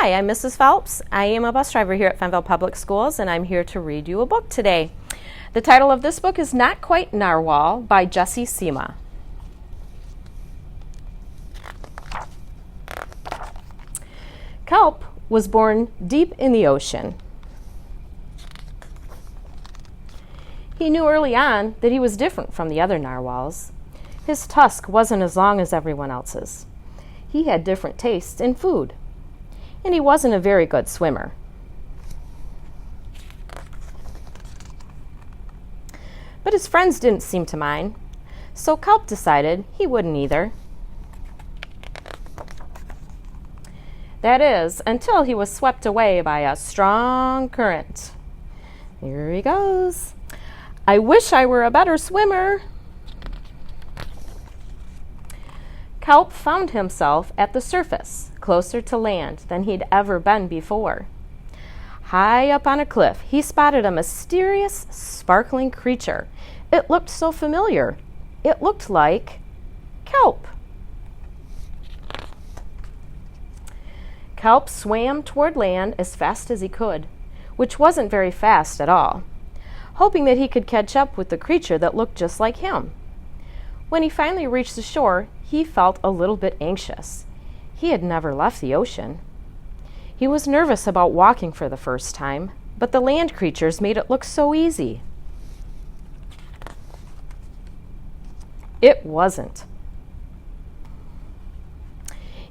Hi, I'm Mrs. Phelps. I am a bus driver here at Fenville Public Schools, and I'm here to read you a book today. The title of this book is Not Quite Narwal by Jessie Seema. Kelp was born deep in the ocean. He knew early on that he was different from the other narwhals. His tusk wasn't as long as everyone else's. He had different tastes in food, and he wasn't a very good swimmer. But his friends didn't seem to mind, so Kelp decided he wouldn't either. That is, until he was swept away by a strong current. Here he goes. I wish I were a better swimmer. Kelp found himself at the surface, closer to land than he'd ever been before. High up on a cliff, he spotted a mysterious, sparkling creature. It looked so familiar. It looked like kelp. Kelp swam toward land as fast as he could, which wasn't very fast at all, hoping that he could catch up with the creature that looked just like him. When he finally reached the shore, he felt a little bit anxious. He had never left the ocean. He was nervous about walking for the first time, but the land creatures made it look so easy. It wasn't.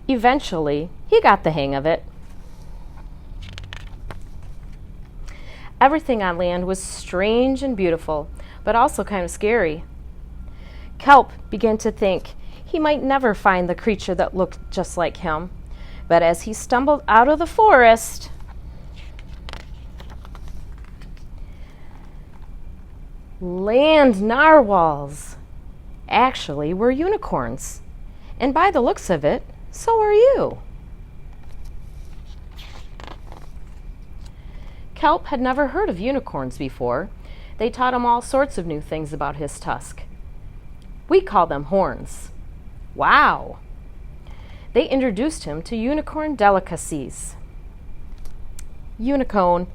Eventually, he got the hang of it. Everything on land was strange and beautiful, but also kind of scary. Kelp began to think he might never find the creature that looked just like him. But as he stumbled out of the forest, land narwhals actually were unicorns. And by the looks of it, so are you. Kelp had never heard of unicorns before. They taught him all sorts of new things about his tusk. We call them horns. Wow! They introduced him to unicorn delicacies. Unicorn.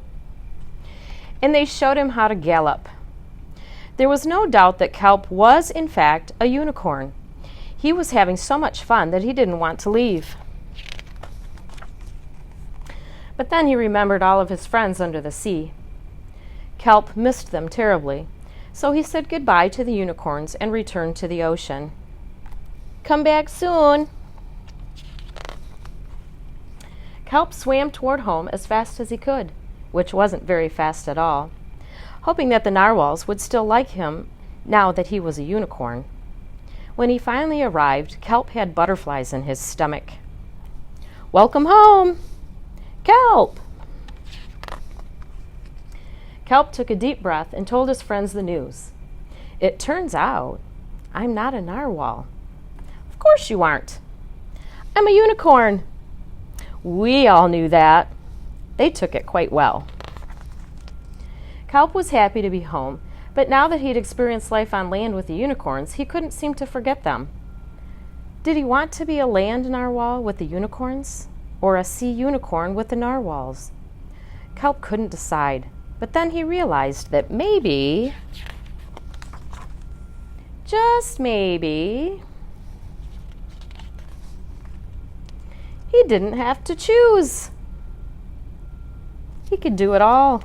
And they showed him how to gallop. There was no doubt that Kelp was, in fact, a unicorn. He was having so much fun that he didn't want to leave. But then he remembered all of his friends under the sea. Kelp missed them terribly, so he said goodbye to the unicorns and returned to the ocean. Come back soon. Kelp swam toward home as fast as he could, which wasn't very fast at all, hoping that the narwhals would still like him now that he was a unicorn. When he finally arrived, Kelp had butterflies in his stomach. Welcome home, Kelp! Kelp took a deep breath and told his friends the news. It turns out I'm not a narwhal. Of course you aren't. I'm a unicorn. We all knew that. They took it quite well. Kelp was happy to be home, but now that he'd experienced life on land with the unicorns, he couldn't seem to forget them. Did he want to be a land narwhal with the unicorns, or a sea unicorn with the narwhals? Kelp couldn't decide, but then he realized that maybe, just maybe, he didn't have to choose. He could do it all.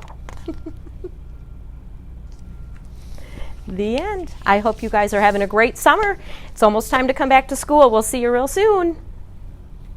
The end. I hope you guys are having a great summer. It's almost time to come back to school. We'll see you real soon.